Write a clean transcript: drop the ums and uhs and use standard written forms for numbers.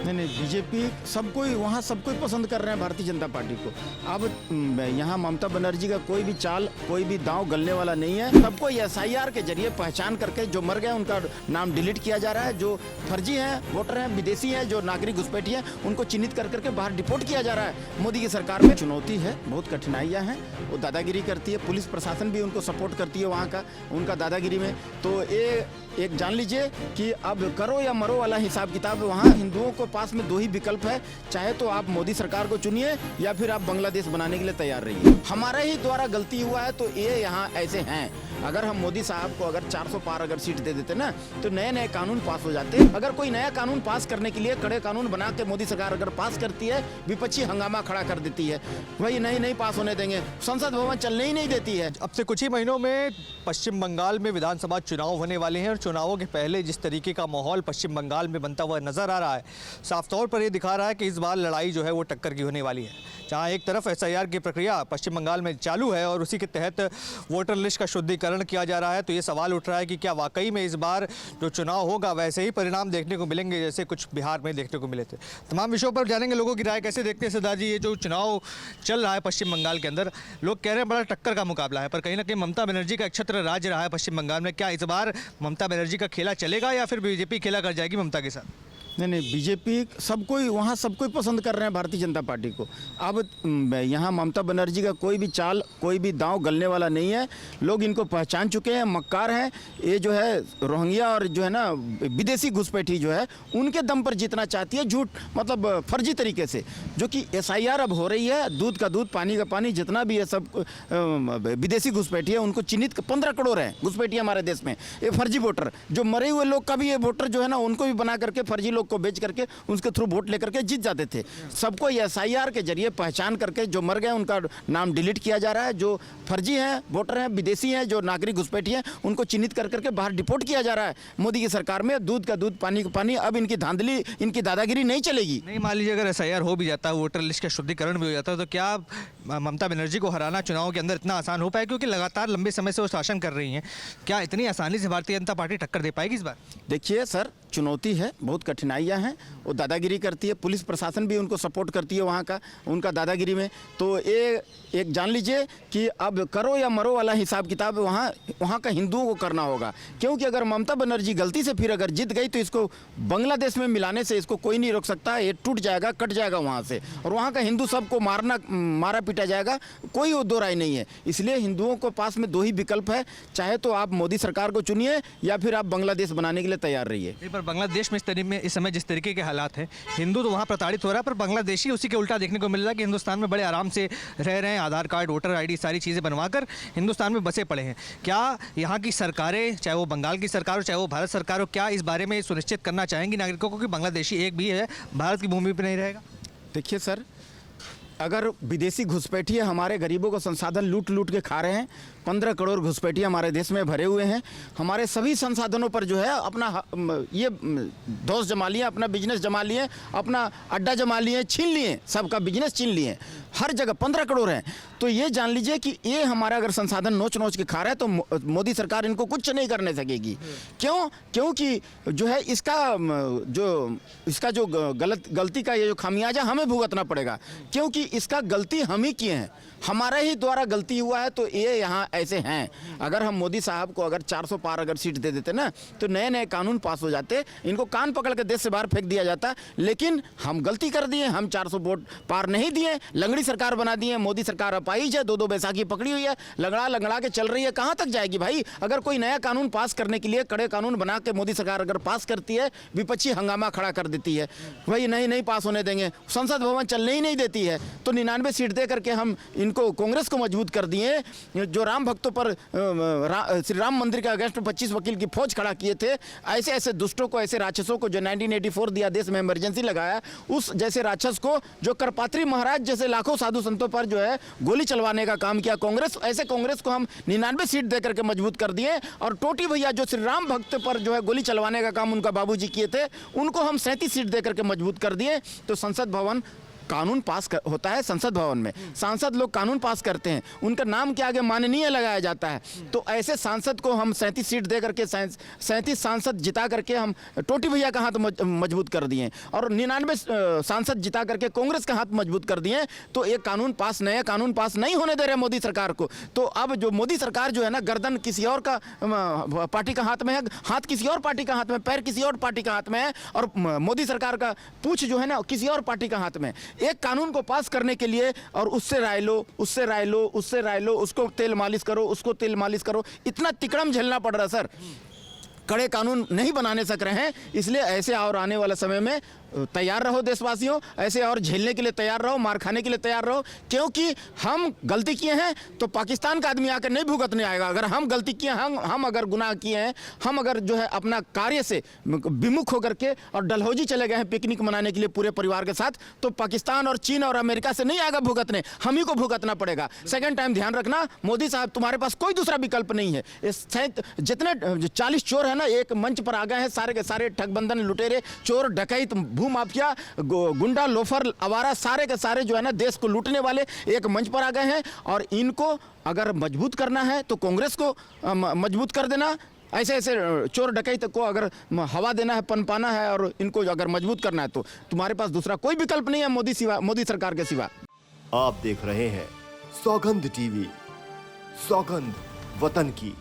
नहीं, बीजेपी सबको ही वहाँ सबको ही पसंद कर रहे हैं भारतीय जनता पार्टी को। अब यहाँ ममता बनर्जी का कोई भी चाल, कोई भी दांव गलने वाला नहीं है। सबको एसआईआर के जरिए पहचान करके जो मर गए उनका नाम डिलीट किया जा रहा है, जो फर्जी हैं, वोटर हैं, विदेशी हैं, जो नागरिक घुसपैठी हैं, उनको चिन्हित कर करके बाहर डिपोर्ट किया जा रहा है। मोदी की सरकार में चुनौती है, बहुत कठिनाइयाँ हैं, वो दादागिरी करती है, पुलिस प्रशासन भी उनको सपोर्ट करती है वहाँ का, उनका दादागिरी में। तो ये एक जान लीजिए कि अब करो या मरो वाला हिसाब किताब वहाँ हिंदुओं को पास में दो ही विकल्प है, चाहे तो आप मोदी सरकार को चुनिए या फिर आप बांग्लादेश बनाने के लिए तैयार रहिए। हमारे ही द्वारा गलती हुआ है तो ये यहाँ ऐसे हैं। अगर हम मोदी साहब को अगर 400 पार अगर सीट दे देते ना तो नए नए कानून पास हो जाते। अगर कोई नया कानून पास करने के लिए कड़े कानून बना के मोदी सरकार अगर पास करती है, विपक्षी हंगामा खड़ा कर देती है, वही नहीं पास होने देंगे, संसद भवन चलने ही नहीं देती है। अब से कुछ ही महीनों में पश्चिम बंगाल में विधानसभा चुनाव होने वाले हैं और चुनावों के पहले जिस तरीके का माहौल पश्चिम बंगाल में बनता हुआ नजर आ रहा है, साफ तौर पर यह दिखा रहा है कि इस बार लड़ाई जो है वो टक्कर की होने वाली है। जहां एक तरफ एसआईआर की प्रक्रिया पश्चिम बंगाल में चालू है और उसी के तहत वोटर लिस्ट का शुद्धिकरण किया जा रहा है, तो ये सवाल उठ रहा है कि क्या वाकई में इस बार जो चुनाव होगा वैसे ही परिणाम देखने को मिलेंगे जैसे कुछ बिहार में देखने को मिले थे। तमाम विषयों पर जानेंगे लोगों की राय। कैसे देखते हैं सरदार जी ये जो चुनाव चल रहा है पश्चिम बंगाल के अंदर? लोग कह रहे हैं बड़ा टक्कर का मुकाबला है, पर कहीं ना कहीं ममता बनर्जी का एकछत्र राज्य रहा है पश्चिम बंगाल में। क्या इस बार ममता बनर्जी का खेला चलेगा या फिर बीजेपी खेला कर जाएगी ममता के साथ? नहीं, बीजेपी सबको ही वहाँ सबको ही पसंद कर रहे हैं भारतीय जनता पार्टी को। अब यहाँ ममता बनर्जी का कोई भी चाल, कोई भी दांव गलने वाला नहीं है। लोग इनको पहचान चुके हैं, मक्कार हैं। ये जो है रोहिंग्या और जो है ना विदेशी घुसपैठी जो है उनके दम पर जीतना चाहती है, झूठ मतलब फर्जी तरीके से। जो कि एसआईआर अब हो रही है, दूध का दूध पानी का पानी, जितना भी है सब विदेशी घुसपैठी है उनको चिन्हित 15 करोड़ है घुसपैठी हमारे देश में। ये फर्जी वोटर जो मरे हुए लोग का भी ये वोटर जो है ना उनको भी बना करके फर्जी लोग को बेच करके उसके थ्रू वोट लेकर के जीत जाते थे। सबको एसआईआर के जरिए पहचान करके जो मर गए उनका नाम डिलीट किया जा रहा है, जो फर्जी हैं, वोटर हैं, विदेशी हैं, जो नागरिक घुसपैठी हैं, उनको चिन्हित कर करके बाहर डिपोर्ट किया जा रहा है। मोदी की सरकार में दूध का दूध पानी का पानी। अब इनकी धांधली, इनकी दादागिरी नहीं चलेगी। नहीं, मान लीजिए अगर एसआईआर हो भी जाता है, वोटर लिस्ट का शुद्धिकरण भी हो जाता है, तो क्या ममता बनर्जी को हराना चुनाव के अंदर इतना आसान हो पाए? क्योंकि लगातार लंबे समय से वो शासन कर रही हैं, क्या इतनी आसानी से भारतीय जनता पार्टी टक्कर दे पाएगी इस बार? देखिए सर, चुनौती है, बहुत कठिनाइयाँ हैं, वो दादागिरी करती है, पुलिस प्रशासन भी उनको सपोर्ट करती है वहाँ का, उनका दादागिरी में। तो ये एक जान लीजिए कि अब करो या मरो वाला हिसाब किताब वहाँ का हिंदुओं को करना होगा। क्योंकि अगर ममता बनर्जी गलती से फिर अगर जीत गई तो इसको बांग्लादेश में मिलाने से इसको कोई नहीं रोक सकता। ये टूट जाएगा, कट जाएगा वहाँ से, और वहाँ का हिंदू सबको मारा पीटा जाएगा, कोई वो दो राय नहीं है। इसलिए हिंदुओं को पास में दो ही विकल्प है, चाहे तो आप मोदी सरकार को चुनिए या फिर आप बांग्लादेश बनाने के लिए तैयार रहिए। बांग्लादेश में इस समय जिस तरीके के हालात हैं, हिंदू तो वहाँ प्रताड़ित हो रहा है, पर बांग्लादेशी उसी के उल्टा देखने को मिल रहा है कि हिंदुस्तान में बड़े आराम से रह रहे हैं, आधार कार्ड, वोटर आईडी सारी चीज़ें बनवाकर हिंदुस्तान में बसे पड़े हैं। क्या यहाँ की सरकारें, चाहे वो बंगाल की सरकार हो चाहे वो भारत सरकार हो, क्या इस बारे में सुनिश्चित करना चाहेंगी नागरिकों को कि बांग्लादेशी एक भी है भारत की भूमि पर नहीं रहेगा? देखिए सर, अगर विदेशी घुसपैठी हमारे गरीबों को संसाधन लूट के खा रहे हैं, 15 करोड़ घुसपैठी हमारे देश में भरे हुए हैं, हमारे सभी संसाधनों पर जो है अपना ये दोस्त जमा लिए, अपना बिजनेस जमा लिए, अपना अड्डा जमा लिए, छीन लिए, सबका बिजनेस छीन लिए, हर जगह 15 करोड़ हैं। तो ये जान लीजिए कि ये हमारा अगर संसाधन नोच के खा रहा है तो मोदी सरकार इनको कुछ नहीं करने सकेगी। क्यों? क्योंकि जो है इसका जो गलती का ये जो खामियाजा हमें भुगतना पड़ेगा, क्योंकि इसका गलती हम ही किए हैं, हमारे ही द्वारा गलती हुआ है। तो ये यहाँ ऐसे हैं। अगर हम मोदी साहब को अगर 400 पार अगर सीट दे देते ना तो नए नए कानून पास हो जाते, इनको कान पकड़ के देश से बाहर फेंक दिया जाता। लेकिन हम गलती कर दिए, हम 400 वोट पार नहीं दिए, लंगड़ी सरकार बना दिए। मोदी सरकार अपाहिज है, 2-2 बैसाखी पकड़ी हुई है, लंगड़ा के चल रही है। कहाँ तक जाएगी भाई? अगर कोई नया कानून पास करने के लिए कड़े कानून बना के मोदी सरकार अगर पास करती है, विपक्षी हंगामा खड़ा कर देती है, भाई नहीं पास होने देंगे, संसद भवन चलने ही नहीं देती है। तो 99 सीट दे करके हम इनको कांग्रेस को मजबूत कर दिए। जो राम भक्तों पर श्री राम मंदिर के अगेंस्ट में 25 वकील की फौज खड़ा किए थे, ऐसे दुष्टों को, ऐसे राक्षसों को जो 1984 दिया देश में इमरजेंसी लगाया, उस जैसे राक्षस को, जो करपात्री महाराज जैसे लाखों साधु संतों पर जो है गोली चलवाने का काम किया कांग्रेस, ऐसे कांग्रेस को हम 99 सीट दे करके मजबूत कर दिए। और टोटी भैया जो श्री राम भक्त पर जो है गोली चलवाने का काम उनका बाबूजी किए थे, उनको हम 37 सीट दे करके मजबूत कर दिए। तो संसद भवन कानून पास होता है संसद भवन में, सांसद लोग कानून पास करते हैं, उनका नाम के आगे माननीय लगाया जाता है। तो ऐसे सांसद को हम 37 सीट दे करके 37 सांसद जिता करके हम टोटी भैया का हाथ मजबूत कर दिए और 99 सांसद जिता करके कांग्रेस का हाथ मजबूत कर दिए। तो एक कानून पास, नया कानून पास नहीं होने दे रहे मोदी सरकार को। तो अब जो मोदी सरकार जो है ना, गर्दन किसी और का पार्टी का हाथ में है, हाथ किसी और पार्टी का हाथ में, पैर किसी और पार्टी का हाथ में है, और मोदी सरकार का पूंछ जो है ना किसी और पार्टी का हाथ में। एक कानून को पास करने के लिए और उससे राय लो, उससे राय लो, उससे राय लो, उसको तेल मालिश करो, उसको तेल मालिश करो, इतना तिकड़म झेलना पड़ रहा सर। कड़े कानून नहीं बनाने सक रहे हैं, इसलिए ऐसे और आने वाले समय में तैयार रहो देशवासियों, ऐसे और झेलने के लिए तैयार रहो, मार खाने के लिए तैयार रहो, क्योंकि हम गलती किए हैं तो पाकिस्तान का आदमी आकर नहीं भुगतने आएगा। अगर हम गलती किए, हम अगर गुनाह किए हैं, हम अगर जो है अपना कार्य से विमुख होकर के और डलहौजी चले गए हैं पिकनिक मनाने के लिए पूरे परिवार के साथ, तो पाकिस्तान और चीन और अमेरिका से नहीं आएगा भुगतने, हम ही को भुगतना पड़ेगा। सेकेंड टाइम ध्यान रखना मोदी साहब, तुम्हारे पास कोई दूसरा विकल्प नहीं है। जितने 40 चोर है ना एक मंच पर आ गए हैं, सारे के सारे ठगबंधन, लुटेरे, चोर, डकैत, भूमाफिया, गुंडा, लोफर, आवारा, सारे के सारे जो है ना देश को लूटने वाले एक मंच पर आ गए हैं। और इनको अगर मजबूत करना है तो कांग्रेस को मजबूत कर देना, ऐसे ऐसे चोर डकैत को अगर हवा देना है, पनपाना है और इनको अगर मजबूत करना है तो तुम्हारे पास दूसरा कोई विकल्प नहीं है मोदी सरकार के सिवा। आप देख रहे हैं सौगंध टीवी, सौगंध वतन की।